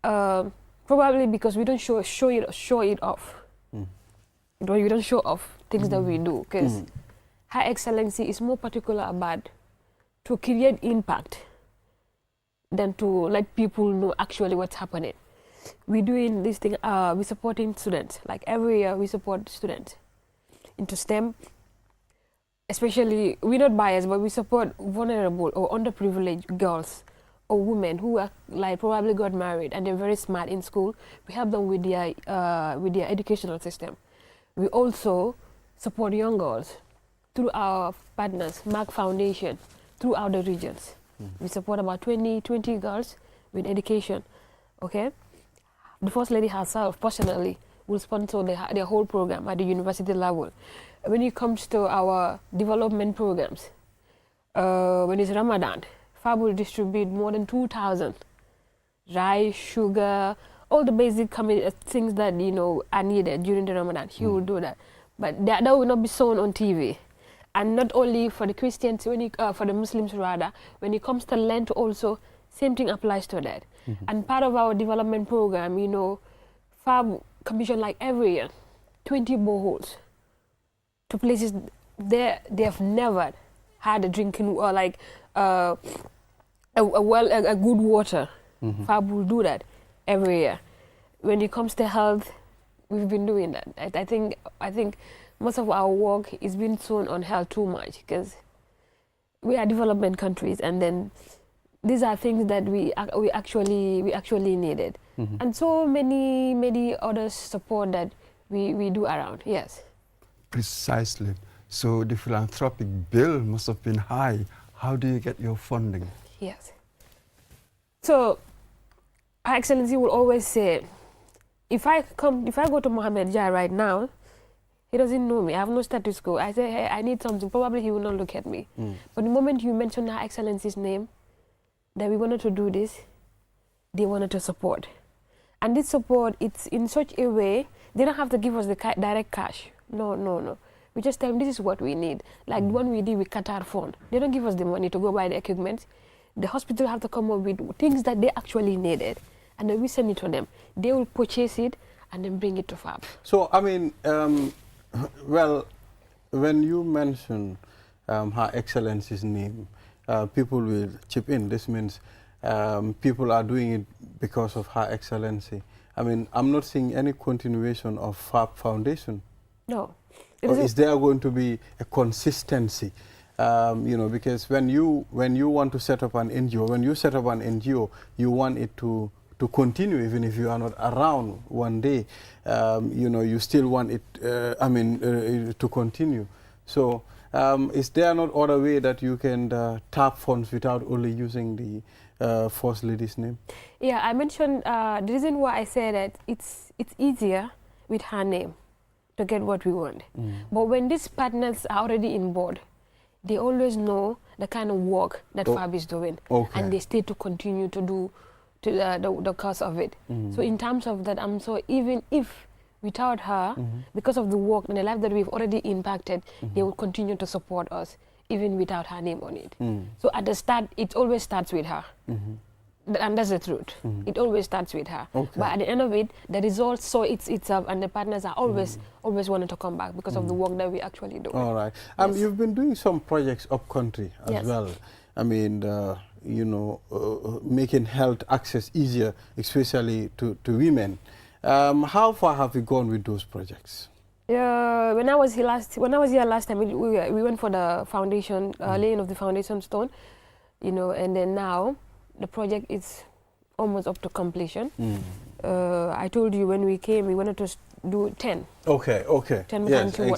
probably because we don't show it off. We don't show off things that we do, because High Excellency is more particular about to create impact than to let people know actually what's happening. We're doing this thing, we're supporting students. Like every year we support students into STEM. Especially, we're not biased, but we support vulnerable or underprivileged girls or women who are like probably got married and they're very smart in school. We help them with their educational system. We also support young girls through our partners, Mark Foundation, throughout the regions. We support about 20 girls with education, okay? The First Lady herself, personally, will sponsor their whole program at the university level. When it comes to our development programs, when it's Ramadan, FABB will distribute more than 2,000 rice, sugar, all the basic things that are needed during the Ramadan. He will do that, but that will not be shown on TV. And not only for the Christians, for the Muslims rather. When it comes to Lent, also same thing applies to that. And part of our development program, FABB commission like every year 20 boreholes to places they have never had a drinking or like a good water. FABB will do that every year. When it comes to health, we've been doing that. I think most of our work is being thrown on health too much because we are development countries, and then these are things that we actually needed, and so many other support that we do around. Yes. Precisely. So the philanthropic bill must have been high. How do you get your funding? Yes. So, Her Excellency will always say, if I go to Mohammed Jai right now, he doesn't know me. I have no status quo. I say, hey, I need something. Probably he will not look at me. But the moment you mention Her Excellency's name, that we wanted to do this, they wanted to support. And this support, it's in such a way, they don't have to give us the direct cash. No. We just tell them this is what we need. Like the one we did with Qatar Fund. They don't give us the money to go buy the equipment. The hospital have to come up with things that they actually needed. And then we send it to them. They will purchase it and then bring it to FABB. So, I mean, well, when you mention Her Excellency's name, people will chip in. This means people are doing it because of Her Excellency. I mean, I'm not seeing any continuation of FABB Foundation. No. Or is there going to be a consistency? You know, because when you want to set up an NGO, when you set up an NGO, you want it to continue even if you are not around one day. You know, you still want it, to continue. So is there not other way that you can tap funds without only using the First Lady's name? Yeah, I mentioned the reason why I said that it's easier with her name to get what we want. But when these partners are already in board, they always know the kind of work that FABB is doing, and they stay to continue to do the cause of it. So in terms of that, so even if without her, because of the work and the life that we've already impacted, they will continue to support us even without her name on it. So at the start, it always starts with her. And that's the truth. It always starts with her. But at the end of it, the results saw it's up, and the partners are always wanting to come back because of the work that we actually do. All right. You've been doing some projects up country as well. I mean, you know, making health access easier, especially to women. How far have you gone with those projects? When I was here last time, we went for the foundation, laying of the foundation stone, you know, and then now the project is almost up to completion. I told you when we came, we wanted to do 10. Okay. 10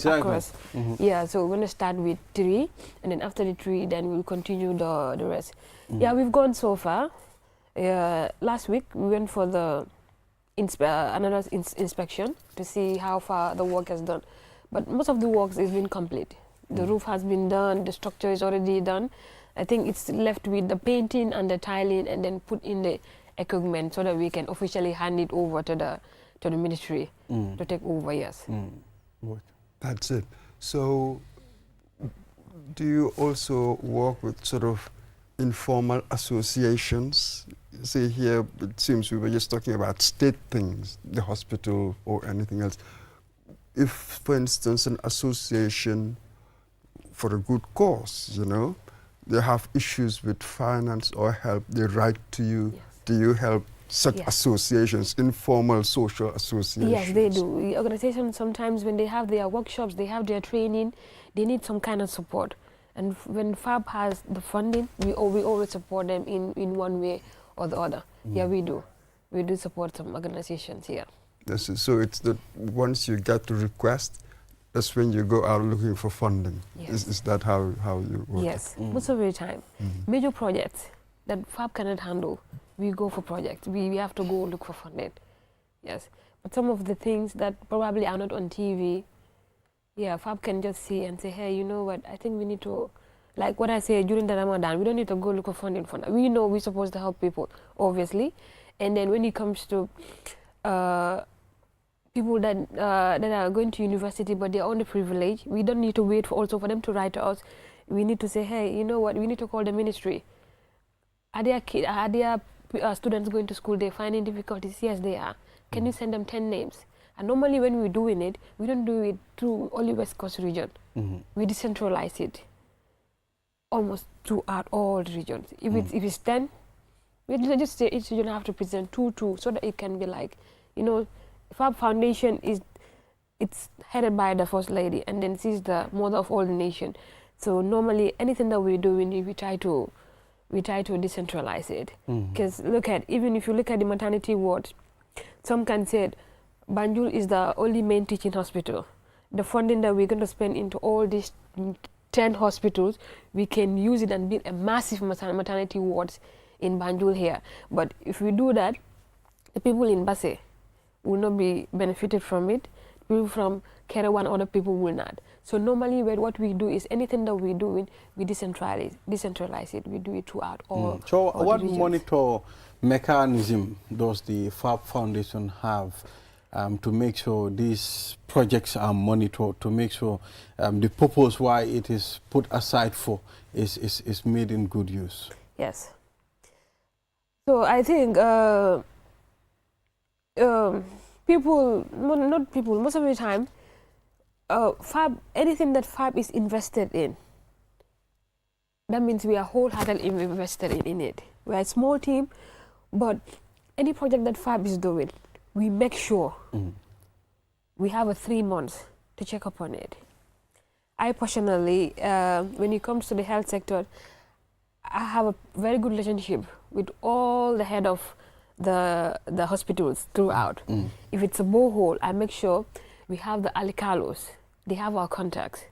across. Yeah, so we're going to start with 3, and then after the 3, then we'll continue the rest. Yeah, we've gone so far. Last week, we went for the another inspection to see how far the work has done. But most of the work has been complete. The roof has been done, the structure is already done. I think it's left with the painting and the tiling, and then put in the equipment so that we can officially hand it over to the ministry to take over. Yes. That's it. So, do you also work with sort of informal associations? See, here it seems we were just talking about state things, the hospital or anything else. If, for instance, an association for a good cause, you know, they have issues with finance or help, they write to you. Yes. Do you help such associations, informal social associations? Yes, they do. The organizations, sometimes when they have their workshops, they have their training, they need some kind of support. And when FABB has the funding, we always support them in one way or the other. Yeah, we do. We do support some organizations here. Yes, so it's that once you get the request, that's when you go out looking for funding. Yes. Is that how you work? Yes, most of the time. Major projects that FABB cannot handle, we go for projects. We have to go look for funding. Yes, but some of the things that probably are not on TV, FABB can just see and say, hey, you know what, I think we need to, like what I say during the Ramadan, we don't need to go look for funding for that. We know we're supposed to help people, obviously. And then when it comes to people that are going to university but they're underprivileged, we don't need to wait for them to write to us. We need to say, hey, you know what, we need to call the ministry. Are there students going to school, they're finding difficulties? Yes, they are. Can you send them 10 names? And normally when we're doing it, we don't do it through only West Coast region. We decentralize it almost throughout all the regions. If it's 10, we just say each region have to present 2, so that it can be like, you know, FABB Foundation it's headed by the First Lady, and then she's the mother of all the nation. So normally anything that we're doing, we try to decentralize it. Because even if you look at the maternity ward, some can say Banjul is the only main teaching hospital. The funding that we're going to spend into all these 10 hospitals, we can use it and build a massive maternity wards in Banjul here. But if we do that, the people in Basse will not be benefited from it. People from Kerewan, other people will not. So normally what we do is anything that we're doing, we decentralize it. We do it throughout all. So all what the regions. monitor mechanism does the FABB Foundation have to make sure these projects are monitored, to make sure the purpose why it is put aside for is made in good use? Yes. So I think most of the time, FABB, anything that FABB is invested in, that means we are wholeheartedly invested in it. We are a small team, but any project that FABB is doing, we make sure we have 3 months to check up on it. I personally, when it comes to the health sector, I have a very good relationship with all the head of the hospitals throughout. If it's a borehole, I make sure we have the alikalos. They have our contacts.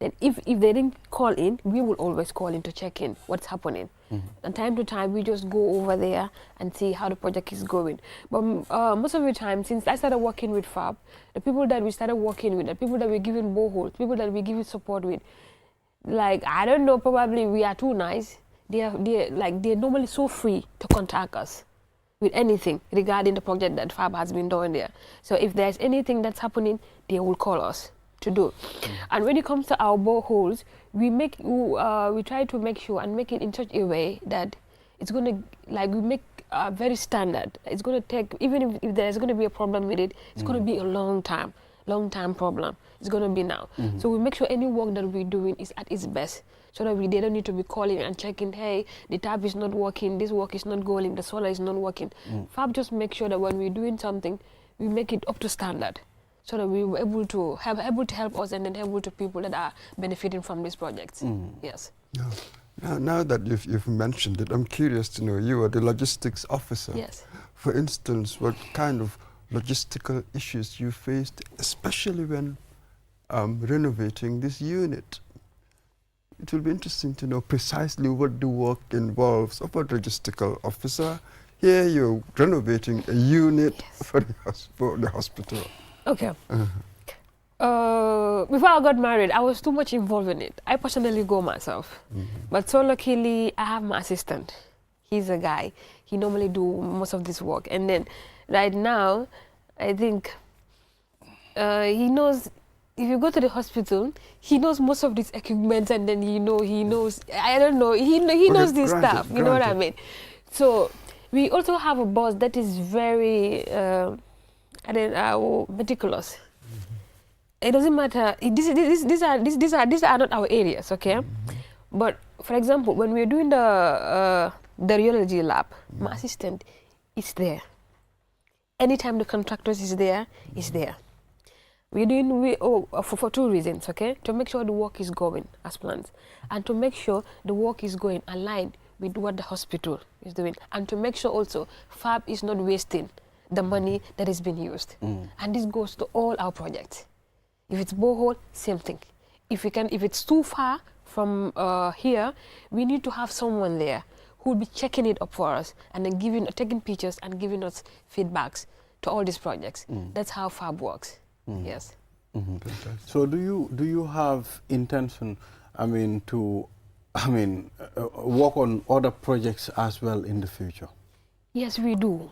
Then if they didn't call in, we will always call in to check in what's happening. And time to time, we just go over there and see how the project is going. But most of the time, since I started working with FABB, the people that we started working with, the people that we're giving boreholes, people that we're giving support with, like, I don't know, probably we are too nice. They're normally so free to contact us with anything regarding the project that FABB has been doing there. So if there's anything that's happening, they will call us to do. And when it comes to our boreholes, we try to make sure and make it in such a way that it's going to, like, we make very standard. It's going to take, even if there's going to be a problem with it, it's going to be a long time problem. It's going to be now. So we make sure any work that we're doing is at its best, so that they don't need to be calling and checking, hey, the tap is not working, this work is not going, the solar is not working. FABB just make sure that when we're doing something, we make it up to standard, so that we were able to help us and then able to people that are benefiting from these projects. Yes. Now that you've mentioned it, I'm curious to know, you are the logistics officer. Yes. For instance, what kind of logistical issues you faced, especially when renovating this unit? It will be interesting to know precisely what the work involves of a logistical officer. Here you're renovating a unit for the hospital. Okay. Before I got married, I was too much involved in it. I personally go myself. But so luckily, I have my assistant. He's a guy. He normally do most of this work. And then right now, I think he knows. If you go to the hospital, he knows most of these equipment, and then he knows, I don't know, he knows this stuff, you know what I mean? So we also have a boss that is very, meticulous. It doesn't matter, these are not our areas, okay? But for example, when we're doing the radiology lab, my assistant is there. Anytime the contractors is there, We're doing for 2 reasons, okay? To make sure the work is going as planned, and to make sure the work is going aligned with what the hospital is doing, and to make sure also FABB is not wasting the money that is being used. And this goes to all our projects. If it's borehole, same thing. If it's too far from here, we need to have someone there who will be checking it up for us and then taking pictures and giving us feedbacks to all these projects. That's how FABB works. Yes. So do you have intention, to work on other projects as well in the future? Yes, we do.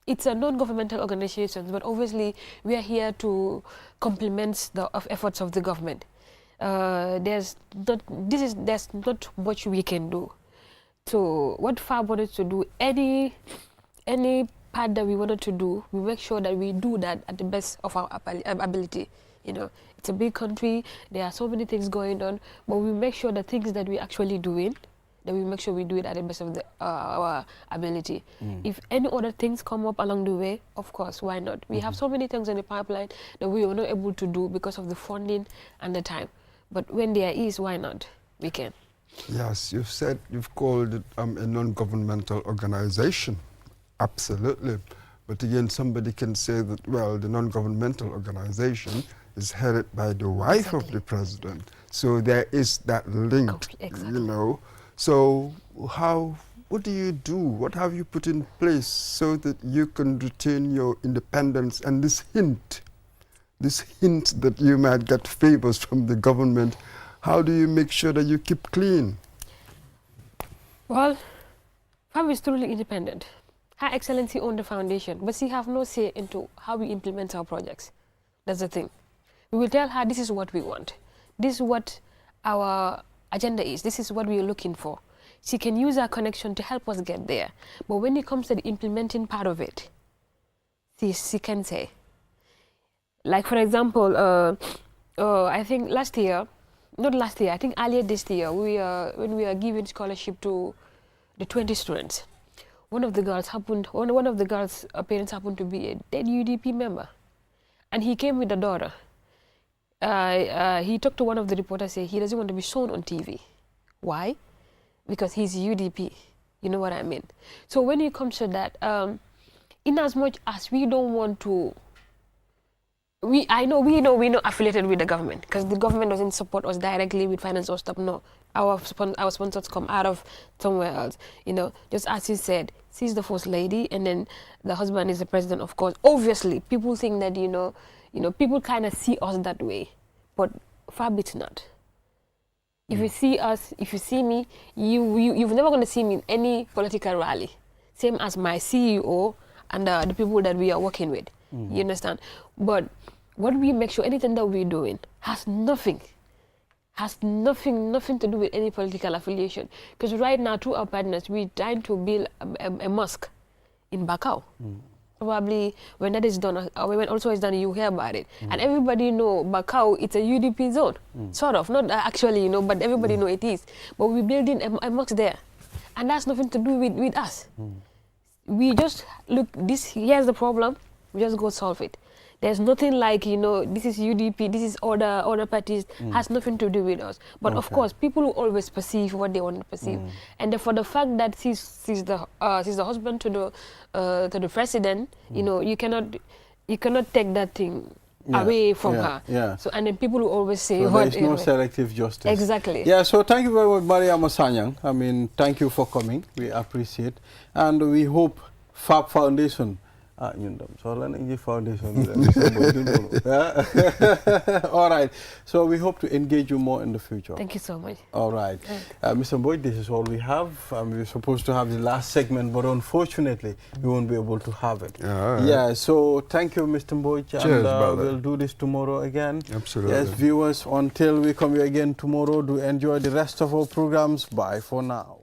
It's a non-governmental organization, but obviously we are here to complement the efforts of the government. There's not much we can do. So what FABB wanted to do, any part that we wanted to do, we make sure that we do that at the best of our ability. You know, it's a big country, there are so many things going on, but we make sure the things that we actually doing, that we make sure we do it at the best of our ability. If any other things come up along the way, of course, why not? We have so many things in the pipeline that we were not able to do because of the funding and the time. But when there is, why not? We can. Yes, you've called it a non-governmental organization. Absolutely. But again, somebody can say that, well, the non-governmental organization is headed by the wife of the president. So there is that link, you know. So what do you do? What have you put in place so that you can retain your independence and this hint that you might get favors from the government, how do you make sure that you keep clean? Well, FABB is truly independent. Her Excellency owns the foundation, but she has no say into how we implement our projects. That's the thing. We will tell her this is what we want. This is what our agenda is. This is what we are looking for. She can use her connection to help us get there. But when it comes to the implementing part of it, she can say. Like, for example, I think last year, not last year, I think earlier this year, when we are giving scholarship to the 20 students, one of the girls' parents happened to be a dead UDP member. And he came with a daughter. He talked to one of the reporters, say he doesn't want to be shown on TV. Why? Because he's UDP. You know what I mean? So when it comes to that, in as much as we don't want to, we're not affiliated with the government, because the government doesn't support us directly with finance or stuff. No, our sponsors come out of somewhere else. You know, just as you said, she's the first lady, and then the husband is the president. Of course, obviously, people think that you know, people kind of see us that way, but FABB it's not. If you see us, if you see me, you're never going to see me in any political rally. Same as my CEO and the people that we are working with. You understand? But what we make sure, anything that we're doing has nothing to do with any political affiliation. Because right now, through our partners, we're trying to build a mosque in Bakau. Probably when that is done, when also is done, you hear about it. And everybody know Bakau, it's a UDP zone. Sort of, not actually, but everybody know it is. But we're building a mosque there. And that's nothing to do with us. We just look, here's the problem, we just go solve it. There's nothing like, this is UDP, this is other parties, has nothing to do with us. But of course, people will always perceive what they want to perceive. And for the fact that she's the husband to the president, you cannot take that thing away from her. Yeah. So, and then people will always say, so there is no selective justice. Exactly. Yeah, so thank you very much, Maria Masanyang. I mean, thank you for coming. We appreciate. And we hope FABB Foundation, all right, so we hope to engage you more in the future. Thank you so much. All right, Mr. Boyd, this is all we have. We were supposed to have the last segment, but unfortunately we won't be able to have it. Yeah, so thank you, Mr. Boyd. Cheers, and brother. We'll do this tomorrow again. Absolutely. Yes, viewers, until we come here again tomorrow, do enjoy the rest of our programs. Bye for now.